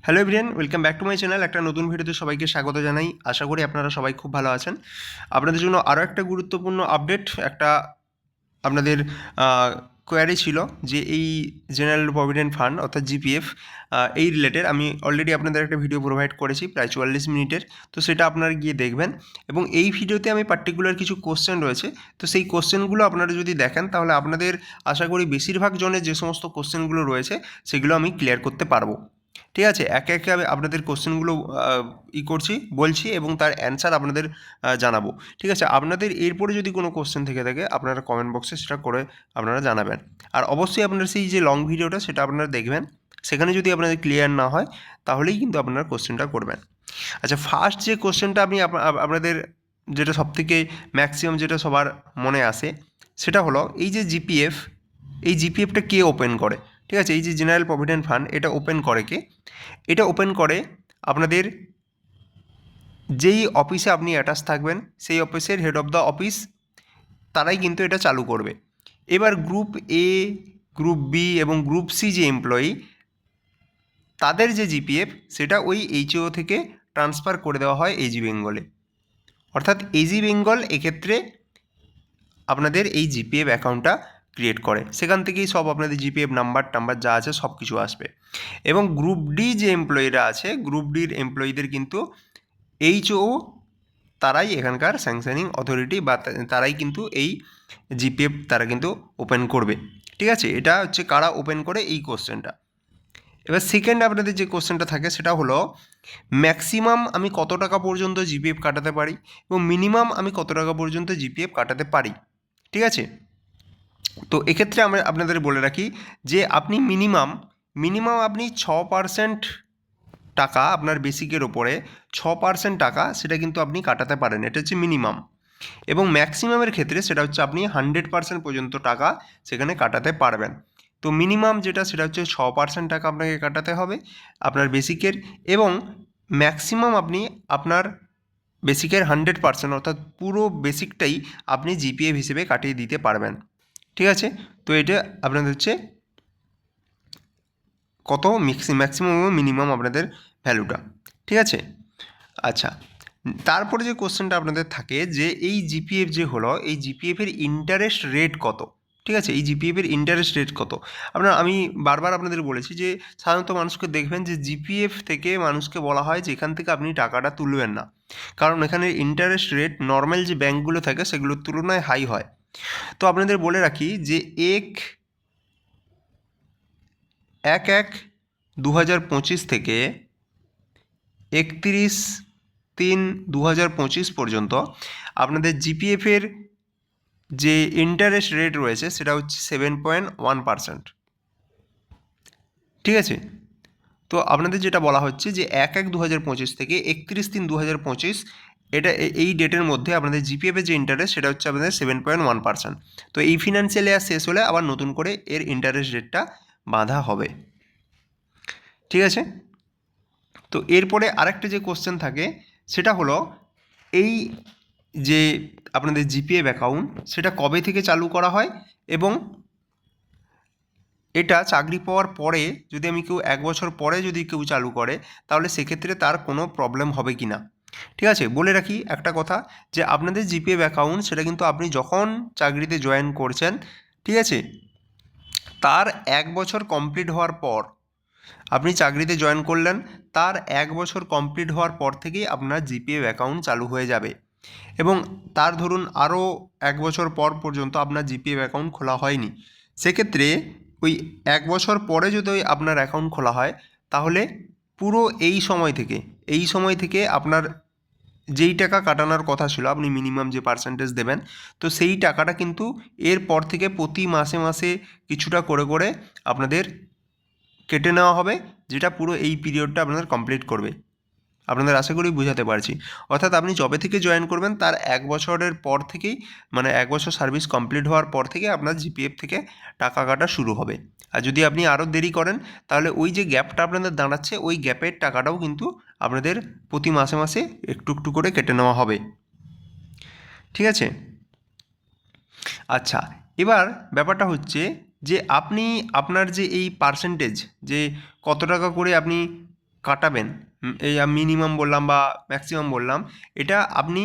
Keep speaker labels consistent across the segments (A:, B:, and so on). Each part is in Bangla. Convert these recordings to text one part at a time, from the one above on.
A: Hello everyone, welcome back to my channel. একটা নতুন ভিডিওতে সবাইকে স্বাগত জানাই। আশা করি আপনারা সবাই খুব ভালো আছেন। আপনাদের জন্য আরও একটা গুরুত্বপূর্ণ আপডেট, একটা আপনাদের কোয়ারি ছিল যে এই জেনারেল প্রভিডেন্ট ফান্ড অর্থাৎ জিপিএফ এই রিলেটেড আমি অলরেডি আপনাদের একটা ভিডিও প্রোভাইড করেছি প্রায় 44 মিনিটের। তো সেটা আপনারা গিয়ে দেখবেন এবং এই ভিডিওতে আমি পার্টিকুলার কিছু কোশ্চেন রয়েছে, তো সেই কোশ্চেনগুলো আপনারা যদি দেখেন তাহলে আপনাদের আশা করি বেশিরভাগ জনের যে সমস্ত কোশ্চেনগুলো রয়েছে সেগুলো আমি ক্লিয়ার করতে পারবো। ঠিক আছে, একে একে আমি আপনাদের কোশ্চেনগুলো বলছি এবং তার অ্যান্সার আপনাদের জানাবো। ঠিক আছে, আপনাদের এরপরে যদি কোনো কোশ্চেন থেকে থাকে আপনারা কমেন্ট বক্সে সেটা করে আপনারা জানাবেন। আর অবশ্যই আপনারা সেই যে লং ভিডিওটা সেটা আপনারা দেখবেন, সেখানে যদি আপনাদের ক্লিয়ার না হয় তাহলেই কিন্তু আপনারা কোশ্চেনটা করবেন। আচ্ছা, ফার্স্ট যে কোশ্চেনটা আমি আপনাদের যেটা সবথেকে ম্যাক্সিমাম যেটা সবার মনে আসে সেটা হলো এই যে জিপিএফ, এই জিপিএফটা কে ওপেন করে? ঠিক আছে, এই যে জেনারেল প্রভিডেন্ট ফান্ড এটা ওপেন করে কে? এটা ওপেন করে আপনাদের যেই অফিসে আপনি অ্যাটাচ থাকবেন সেই অফিসের হেড অফ দ্য অফিস, তারাই কিন্তু এটা চালু করবে। এবার গ্রুপ এ, গ্রুপ বি এবং গ্রুপ সি যে এমপ্লয়ি, তাদের যে জিপিএফ সেটা ওই এইচও থেকে ট্রান্সফার করে দেওয়া হয় এজি বেঙ্গলে। অর্থাৎ এজি বেঙ্গল এক্ষেত্রে আপনাদের এই জিপিএফ অ্যাকাউন্টটা ক্রিয়েট করে, সেখান থেকেই সব আপনাদের জিপিএফ নাম্বার টাম্বার যা আছে সব কিছু আসবে। এবং গ্রুপ ডি যে এমপ্লয়িরা আছে, গ্রুপ ডির এমপ্লয়িদের কিন্তু এইচও, তারাই এখানকার স্যাংশনিং অথরিটি বা তারাই কিন্তু এই জিপিএফ তারা কিন্তু ওপেন করবে। ঠিক আছে, এটা হচ্ছে কারা ওপেন করে এই কোশ্চেনটা। এবার সেকেন্ড আপনাদের যে কোশ্চেনটা থাকে সেটা হলো ম্যাক্সিমাম আমি কত টাকা পর্যন্ত জিপিএফ কাটাতে পারি এবং মিনিমাম আমি কত টাকা পর্যন্ত জিপিএফ কাটাতে পারি। ঠিক আছে, তো এক্ষেত্রে আমরা আপনাদের বলে রাখি যে আপনি মিনিমাম আপনি 6% টাকা আপনার বেসিকের ওপরে 6% টাকা সেটা কিন্তু আপনি কাটাতে পারেন, এটা হচ্ছে মিনিমাম। এবং ম্যাক্সিমামের ক্ষেত্রে সেটা হচ্ছে আপনি 100% পর্যন্ত টাকা সেখানে কাটাতে পারবেন। তো মিনিমাম যেটা সেটা হচ্ছে 6% টাকা আপনাকে কাটাতে হবে আপনার বেসিকের, এবং ম্যাক্সিমাম আপনি আপনার বেসিকের 100% অর্থাৎ পুরো বেসিকটাই আপনি জিপিএফ হিসেবে কাটিয়ে দিতে পারবেন। ঠিক আছে, তো এটা আপনাদের হচ্ছে কত ম্যাক্সিমাম এবং মিনিমাম আপনাদের ভ্যালুটা। ঠিক আছে, আচ্ছা, তারপরে যে কোশ্চেনটা আপনাদের থাকে যে এই জিপিএফ যে হলো, এই জিপিএফের ইন্টারেস্ট রেট কত? ঠিক আছে, এই জিপিএফের ইন্টারেস্ট রেট কত? আমি বারবার আপনাদের বলেছি যে সাধারণত মানুষকে দেখবেন যে জিপিএফ থেকে মানুষকে বলা হয় যে এখান থেকে আপনি টাকাটা তুলবেন না, কারণ এখানে ইন্টারেস্ট রেট নর্মাল যে ব্যাঙ্কগুলো থাকে সেগুলোর তুলনায় হাই হয়। তো আপনাদের বলে রাখি যে এক 2025 থেকে 31/3/2025 পর্যন্ত আপনাদের জিপিএফের যে ইন্টারেস্ট রেট রয়েছে সেটা হচ্ছে 7.1%। ঠিক আছে, তো আপনাদের যেটা বলা হচ্ছে যে 1/1/2025 থেকে 31/3/2025 এটা এই ডেটের মধ্যে আপনাদের জিপিএফের যে ইন্টারেস্ট সেটা হচ্ছে আপনাদের 7.1%। তো এই ফিনান্সিয়াল ইয়ার শেষ হলে আবার নতুন করে এর ইন্টারেস্ট রেটটা বাঁধা হবে। ঠিক আছে, তো এরপরে আরেকটা যে কোশ্চেন থাকে সেটা হলো এই যে আপনাদের জিপিএফ অ্যাকাউন্ট সেটা কবে থেকে চালু করা হয়, এবং এটা চাকরি পাওয়ার পরে যদি কেউ 1 বছর পরে যদি কেউ চালু করে তাহলে সেক্ষেত্রে তার কোনো প্রবলেম হবে কি না। ঠিক আছে, বলে রাখি একটা কথা যে আপনাদের জিপিএফ অ্যাকাউন্ট সেটা কিন্তু আপনি যখন চাকরিতে জয়েন করছেন, ঠিক আছে, তার 1 বছর কমপ্লিট হওয়ার পর আপনি চাকরিতে জয়েন করলেন, তার 1 বছর কমপ্লিট হওয়ার পর থেকেই আপনার জিপিএফ অ্যাকাউন্ট চালু হয়ে যাবে। এবং তার ধরুন আরও 1 বছর পর পর্যন্ত আপনার জিপিএফ অ্যাকাউন্ট খোলা হয়নি, সেক্ষেত্রে ওই 1 বছর পরে যদি আপনার অ্যাকাউন্ট খোলা হয় তাহলে পুরো এই সময় থেকে আপনার যেই টাকা কাটানোর কথা ছিল, আপনি মিনিমাম যে পার্সেন্টেজ দেবেন, তো সেই টাকাটা কিন্তু এরপর থেকে প্রতি মাসে মাসে কিছুটা করে করে আপনাদের কেটে নেওয়া হবে, যেটা পুরো এই পিরিয়ডটা আপনাদের কমপ্লিট করবে। আপনাদের আশা করি বুঝাতে পারছি। অর্থাৎ আপনি যবে থেকে জয়েন করবেন তার 1 বছরের পর থেকেই, মানে 1 বছর সার্ভিস কমপ্লিট হওয়ার পর থেকে আপনার জিপিএফ থেকে টাকা কাটা শুরু হবে। আর যদি আপনি আরও দেরি করেন তাহলে ওই যে গ্যাপটা আপনাদের দাঁড়াচ্ছে ওই গ্যাপের টাকাটাও কিন্তু আপনাদের প্রতি মাসে মাসে একটু একটু করে কেটে নেওয়া হবে। ঠিক আছে, আচ্ছা, এবার ব্যাপারটা হচ্ছে যে আপনি আপনার যে এই পার্সেন্টেজ যে কত টাকা করে আপনি কাটাবেন, এই মিনিমাম বললাম বা ম্যাক্সিমাম বললাম, এটা আপনি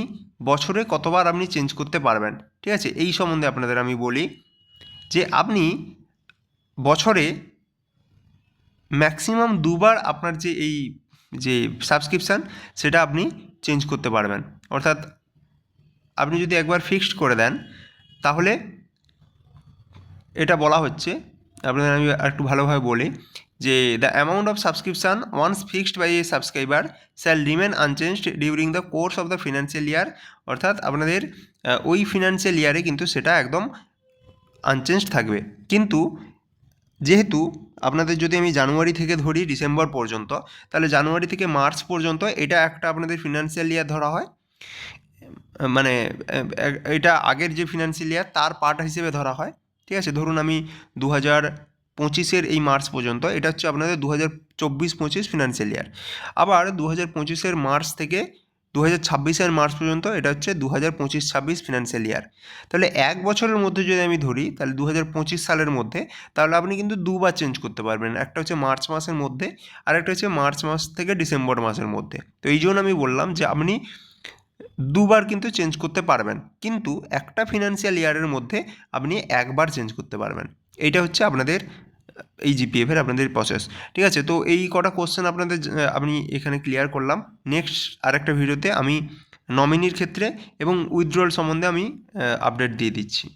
A: বছরে কতবার আপনি চেঞ্জ করতে পারবেন। ঠিক আছে, এই সম্বন্ধে আপনাদের আমি বলি যে আপনি বছরে ম্যাক্সিমাম দুবার আপনার যে এই যে সাবস্ক্রিপশান সেটা আপনি চেঞ্জ করতে পারবেন। অর্থাৎ আপনি যদি একবার ফিক্সড করে দেন তাহলে এটা বলা হচ্ছে, আপনাদের আমি একটু ভালোভাবে বলি যে the amount of subscription once fixed by a subscriber shall remain unchanged during the course of the financial year. অর্থাৎ আপনাদের ওই ফিনান্সিয়াল ইয়ারে কিন্তু সেটা একদম আনচেঞ্জড থাকবে। কিন্তু যেহেতু আপনাদের যদি আমি জানুয়ারি থেকে ধরি ডিসেম্বর পর্যন্ত, তাহলে জানুয়ারি থেকে মার্চ পর্যন্ত এটা একটা আপনাদের ফিনান্সিয়াল ইয়ার ধরা হয়, মানে এটা আগের যে ফিনান্সিয়াল ইয়ার তার পার্ট হিসেবে ধরা হয়। ঠিক আছে, ধরুন আমি 2025-এর এই মার্চ পর্যন্ত এটা হচ্ছে আপনাদের 2024-25 ফিনান্সিয়াল ইয়ার। আবার 2025-এর মার্চ থেকে 2026-এর মার্চ পর্যন্ত এটা হচ্ছে 2025-26 ফিনান্সিয়াল ইয়ার। তাহলে এক বছরের মধ্যে যদি আমি ধরি তাহলে 2025 সালের মধ্যে, তাহলে আপনি কিন্তু দুবার চেঞ্জ করতে পারবেন। একটা হচ্ছে মার্চ মাসের মধ্যে আর একটা হচ্ছে মার্চ মাস থেকে ডিসেম্বর মাসের মধ্যে। তো এই জন্য আমি বললাম যে আপনি দুবার কিন্তু চেঞ্জ করতে পারবেন, কিন্তু একটা ফিনান্সিয়াল ইয়ারের মধ্যে আপনি একবার চেঞ্জ করতে পারবেন। এইটা হচ্ছে আপনাদের এই জিপিএফের আপনাদের প্রসেস। ঠিক আছে, তো এই কটা কোশ্চেন আপনাদের আমি এখানে ক্লিয়ার করলাম। নেক্সট আরেকটা ভিডিওতে আমি নমিনির ক্ষেত্রে এবং উইথড্রয়াল সম্বন্ধে আমি আপডেট দিয়ে দিচ্ছি।